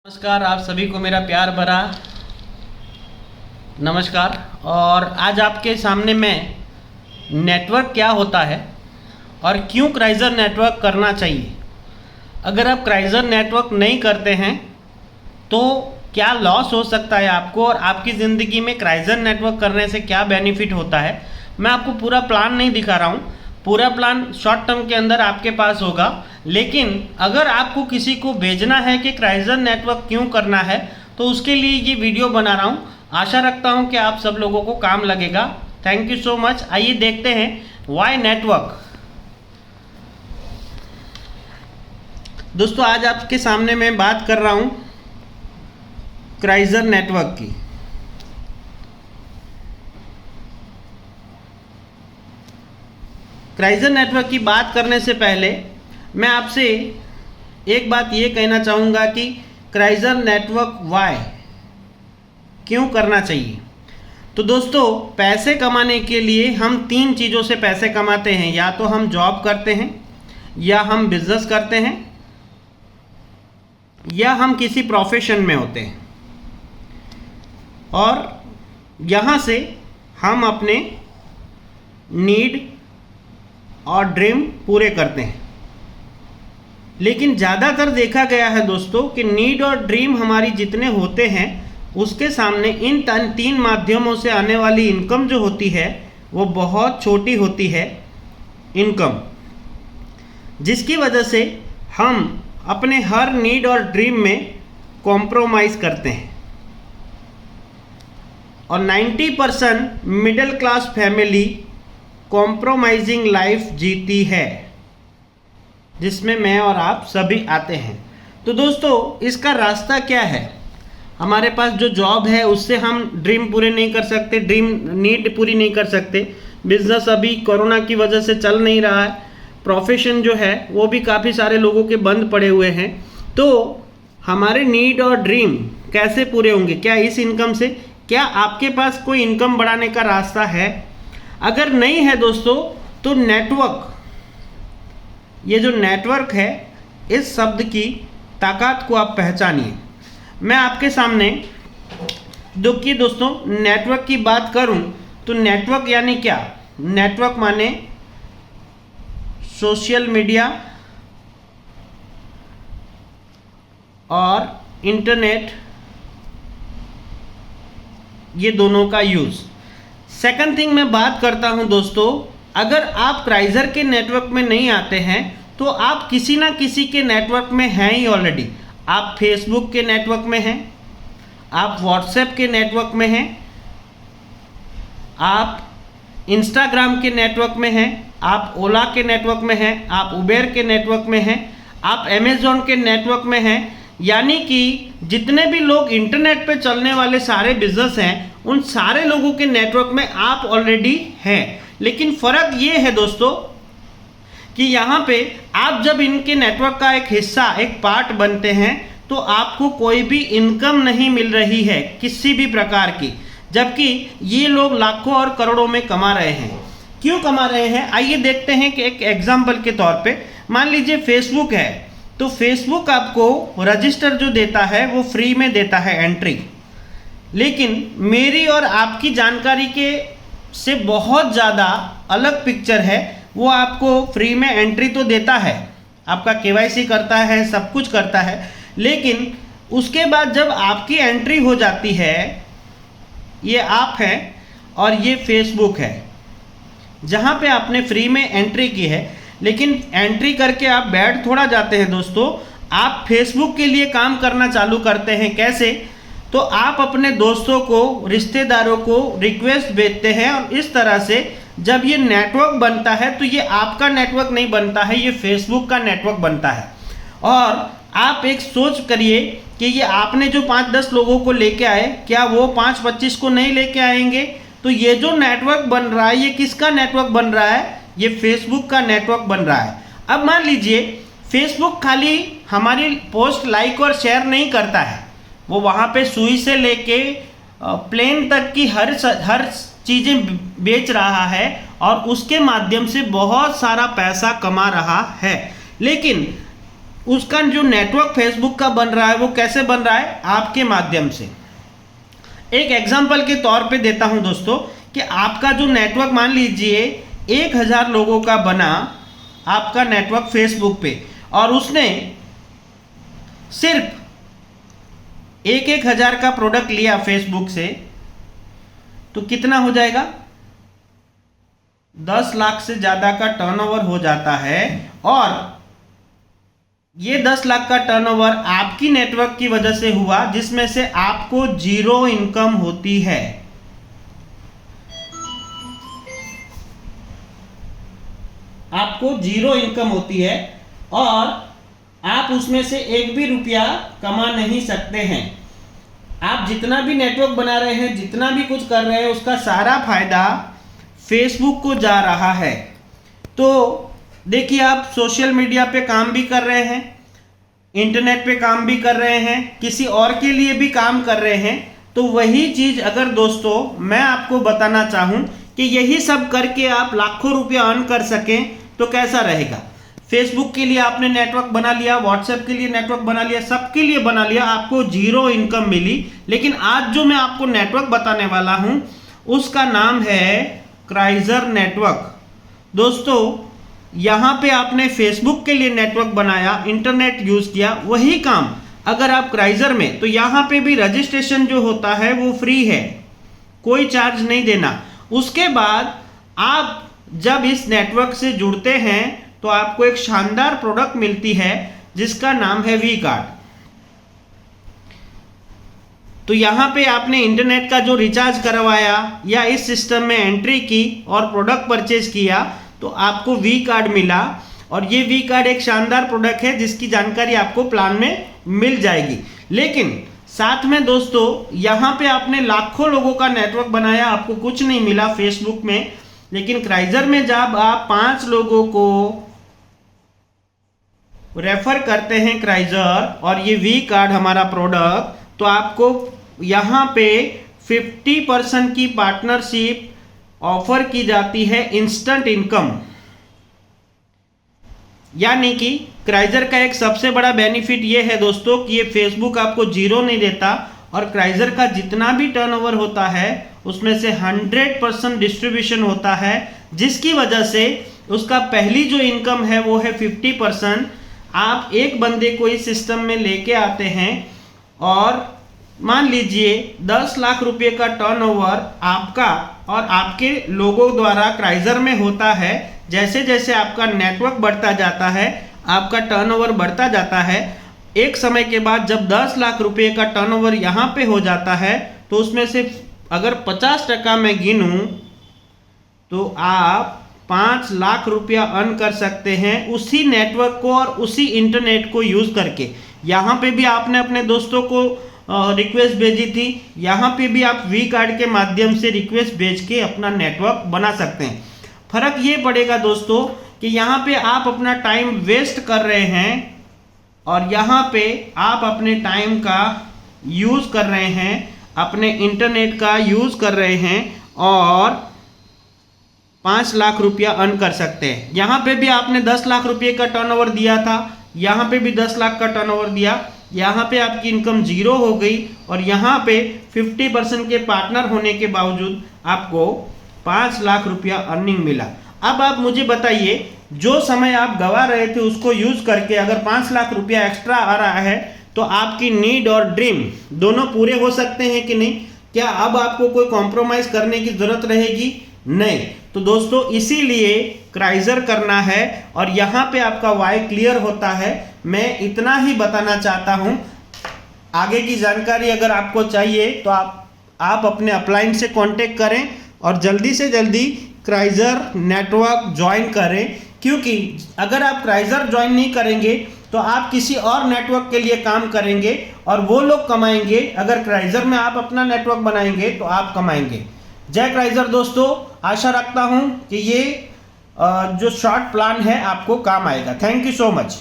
नमस्कार, आप सभी को मेरा प्यार भरा नमस्कार। और आज आपके सामने मैं नेटवर्क क्या होता है और क्यों क्राइज़र नेटवर्क करना चाहिए। अगर आप क्राइज़र नेटवर्क नहीं करते हैं तो क्या लॉस हो सकता है आपको, और आपकी ज़िंदगी में क्राइज़र नेटवर्क करने से क्या बेनिफिट होता है। मैं आपको पूरा प्लान नहीं दिखा रहा हूँ, पूरा प्लान शॉर्ट टर्म के अंदर आपके पास होगा। लेकिन अगर आपको किसी को भेजना है कि क्राइज़र नेटवर्क क्यों करना है तो उसके लिए ये वीडियो बना रहा हूँ। आशा रखता हूँ कि आप सब लोगों को काम लगेगा। Thank you so much. आइए देखते हैं वाई नेटवर्क। दोस्तों, आज आपके सामने मैं बात कर रहा हूँ क्राइज़र नेटवर्क की। क्राइज़र नेटवर्क की बात करने से पहले मैं आपसे एक बात ये कहना चाहूँगा कि क्राइज़र नेटवर्क वाई क्यों करना चाहिए। तो दोस्तों, पैसे कमाने के लिए हम तीन चीज़ों से पैसे कमाते हैं। या तो हम जॉब करते हैं, या हम बिजनेस करते हैं, या हम किसी प्रोफेशन में होते हैं, और यहाँ से हम अपने नीड और ड्रीम पूरे करते हैं। लेकिन ज़्यादातर देखा गया है दोस्तों कि नीड और ड्रीम हमारी जितने होते हैं उसके सामने इन तीन माध्यमों से आने वाली इनकम जो होती है वो बहुत छोटी होती है इनकम, जिसकी वजह से हम अपने हर नीड और ड्रीम में कॉम्प्रोमाइज़ करते हैं। और 90% middle class family compromising life जीती है, जिसमें मैं और आप सभी आते हैं। तो दोस्तों, इसका रास्ता क्या है। हमारे पास जो जॉब है उससे हम ड्रीम पूरे नहीं कर सकते, ड्रीम नीड पूरी नहीं कर सकते। बिजनेस अभी कोरोना की वजह से चल नहीं रहा है। प्रोफेशन जो है वो भी काफ़ी सारे लोगों के बंद पड़े हुए हैं। तो हमारे नीड और ड्रीम कैसे पूरे होंगे? क्या इस इनकम से? क्या आपके पास कोई इनकम बढ़ाने का रास्ता है? अगर नहीं है दोस्तों, तो नेटवर्क, ये जो नेटवर्क है, इस शब्द की ताकत को आप पहचानिए। मैं आपके सामने दोस्तों नेटवर्क की बात करूं तो नेटवर्क यानी क्या? नेटवर्क माने सोशल मीडिया और इंटरनेट, ये दोनों का यूज़। सेकंड थिंग मैं बात करता हूं दोस्तों, अगर आप क्राइज़र के नेटवर्क में नहीं आते हैं तो आप किसी ना किसी के नेटवर्क में हैं ही ऑलरेडी। आप फेसबुक के नेटवर्क में हैं, आप व्हाट्सएप के नेटवर्क में हैं, आप इंस्टाग्राम के नेटवर्क में हैं, आप ओला के नेटवर्क में हैं, आप उबेर के नेटवर्क में हैं, आप अमेज़ॉन के नेटवर्क में हैं। यानी कि जितने भी लोग इंटरनेट पे चलने वाले सारे बिजनेस हैं उन सारे लोगों के नेटवर्क में आप ऑलरेडी हैं। लेकिन फ़र्क ये है दोस्तों कि यहाँ पे आप जब इनके नेटवर्क का एक हिस्सा, एक पार्ट बनते हैं तो आपको कोई भी इनकम नहीं मिल रही है किसी भी प्रकार की, जबकि ये लोग लाखों और करोड़ों में कमा रहे हैं। क्यों कमा रहे हैं? आइए देखते हैं कि एक एग्जाम्पल के तौर पे मान लीजिए फेसबुक है, तो फेसबुक आपको रजिस्टर जो देता है वो फ्री में देता है एंट्री। लेकिन मेरी और आपकी जानकारी के से बहुत ज़्यादा अलग पिक्चर है। वो आपको फ्री में एंट्री तो देता है, आपका केवाईसी करता है, सब कुछ करता है, लेकिन उसके बाद जब आपकी एंट्री हो जाती है, ये आप हैं और ये फेसबुक है जहाँ पे आपने फ्री में एंट्री की है। लेकिन एंट्री करके आप बैठ थोड़ा जाते हैं दोस्तों, आप फेसबुक के लिए काम करना चालू करते हैं। कैसे? तो आप अपने दोस्तों को, रिश्तेदारों को रिक्वेस्ट भेजते हैं, और इस तरह से जब ये नेटवर्क बनता है तो ये आपका नेटवर्क नहीं बनता है, ये फेसबुक का नेटवर्क बनता है। और आप एक सोच करिए कि ये आपने जो 5-10 लोगों को लेके आए, क्या वो 5-25 को नहीं लेके आएंगे? तो ये जो नेटवर्क बन रहा है, ये किसका नेटवर्क बन रहा है? ये फेसबुक का नेटवर्क बन रहा है। अब मान लीजिए फेसबुक खाली हमारी पोस्ट लाइक और शेयर नहीं करता है, वो वहाँ पे सुई से लेके प्लेन तक की हर चीज़ें बेच रहा है और उसके माध्यम से बहुत सारा पैसा कमा रहा है। लेकिन उसका जो नेटवर्क फेसबुक का बन रहा है वो कैसे बन रहा है, आपके माध्यम से। एक एग्जांपल के तौर पे देता हूं दोस्तों कि आपका जो नेटवर्क मान लीजिए 1000 लोगों का बना, आपका नेटवर्क फेसबुक पे, और उसने सिर्फ 1,000 का प्रोडक्ट लिया फेसबुक से, तो कितना हो जाएगा, 10 लाख से ज़्यादा का टर्नओवर हो जाता है। और ये 10 लाख का टर्नओवर आपकी नेटवर्क की वजह से हुआ, जिसमें से आपको 0 इनकम होती है। आपको 0 इनकम होती है और आप उसमें से एक भी रुपया कमा नहीं सकते हैं। आप जितना भी नेटवर्क बना रहे हैं, जितना भी कुछ कर रहे हैं, उसका सारा फायदा फेसबुक को जा रहा है। तो देखिए, आप सोशल मीडिया पे काम भी कर रहे हैं, इंटरनेट पे काम भी कर रहे हैं, किसी और के लिए भी काम कर रहे हैं। तो वही चीज़ अगर दोस्तों मैं आपको बताना चाहूँ कि यही सब करके आप लाखों रुपया अर्न कर सकें तो कैसा रहेगा। फेसबुक के लिए आपने नेटवर्क बना लिया, व्हाट्सएप के लिए नेटवर्क बना लिया, सबके लिए बना लिया, आपको 0 इनकम मिली। लेकिन आज जो मैं आपको नेटवर्क बताने वाला हूँ उसका नाम है क्राइजर नेटवर्क। दोस्तों, यहाँ पे आपने फेसबुक के लिए नेटवर्क बनाया, इंटरनेट यूज़ किया, वही काम अगर आप क्राइजर में, तो यहाँ पे भी रजिस्ट्रेशन जो होता है वो फ्री है, कोई चार्ज नहीं देना। उसके बाद आप जब इस नेटवर्क से जुड़ते हैं तो आपको एक शानदार प्रोडक्ट मिलती है जिसका नाम है वी कार्ड। तो यहाँ पे आपने इंटरनेट का जो रिचार्ज करवाया या इस सिस्टम में एंट्री की और प्रोडक्ट परचेज किया तो आपको वी कार्ड मिला। और ये वी कार्ड एक शानदार प्रोडक्ट है जिसकी जानकारी आपको प्लान में मिल जाएगी। लेकिन साथ में दोस्तों, यहाँ पे आपने लाखों लोगों का नेटवर्क बनाया, आपको कुछ नहीं मिला फेसबुक में। लेकिन क्राइजर में जब आप 5 लोगों को रेफर करते हैं क्राइजर और ये वी कार्ड हमारा प्रोडक्ट, तो आपको यहाँ पे 50% की पार्टनरशिप ऑफर की जाती है, इंस्टेंट इनकम। यानी कि क्राइजर का एक सबसे बड़ा बेनिफिट ये है दोस्तों कि ये फेसबुक आपको 0 नहीं देता, और क्राइजर का जितना भी टर्नओवर होता है उसमें से 100% डिस्ट्रीब्यूशन होता है, जिसकी वजह से उसका पहली जो इनकम है वो है 50%। आप एक बंदे को इस सिस्टम में लेके आते हैं और मान लीजिए 10 लाख रुपए का टर्नओवर आपका और आपके लोगों द्वारा क्राइजर में होता है। जैसे जैसे आपका नेटवर्क बढ़ता जाता है, आपका टर्नओवर बढ़ता जाता है, एक समय के बाद जब 10 लाख रुपए का टर्नओवर यहाँ पे हो जाता है तो उसमें से अगर 50% मैं गिनूँ तो आप 5 लाख रुपया अर्न कर सकते हैं उसी नेटवर्क को और उसी इंटरनेट को यूज़ करके। यहाँ पे भी आपने अपने दोस्तों को रिक्वेस्ट भेजी थी, यहाँ पे भी आप वी कार्ड के माध्यम से रिक्वेस्ट भेज के अपना नेटवर्क बना सकते हैं। फर्क ये पड़ेगा दोस्तों कि यहाँ पे आप अपना टाइम वेस्ट कर रहे हैं और यहाँ पे आप अपने टाइम का यूज़ कर रहे हैं, अपने इंटरनेट का यूज़ कर रहे हैं और 5 लाख रुपया अर्न कर सकते हैं। यहाँ पे भी आपने 10 लाख रुपये का टर्नओवर दिया था, यहाँ पे भी 10 लाख का टर्नओवर दिया, यहाँ पे आपकी इनकम 0 हो गई और यहाँ पे 50% के पार्टनर होने के बावजूद आपको 5 लाख रुपया अर्निंग मिला। अब आप मुझे बताइए, जो समय आप गवा रहे थे उसको यूज़ करके अगर 5 लाख रुपया एक्स्ट्रा आ रहा है तो आपकी नीड और ड्रीम दोनों पूरे हो सकते हैं कि नहीं? क्या अब आपको कोई कॉम्प्रोमाइज़ करने की ज़रूरत रहेगी? नहीं। तो दोस्तों, इसीलिए क्राइजर करना है और यहाँ पे आपका वाई क्लियर होता है। मैं इतना ही बताना चाहता हूँ। आगे की जानकारी अगर आपको चाहिए तो आप अपने अपलाइन से कांटेक्ट करें और जल्दी से जल्दी क्राइजर नेटवर्क ज्वाइन करें, क्योंकि अगर आप क्राइजर ज्वाइन नहीं करेंगे तो आप किसी और नेटवर्क के लिए काम करेंगे और वो लोग कमाएंगे। अगर क्राइजर में आप अपना नेटवर्क बनाएंगे तो आप कमाएंगे। जय क्राइजर दोस्तों, आशा रखता हूँ कि ये जो शॉर्ट प्लान है आपको काम आएगा। Thank you so much.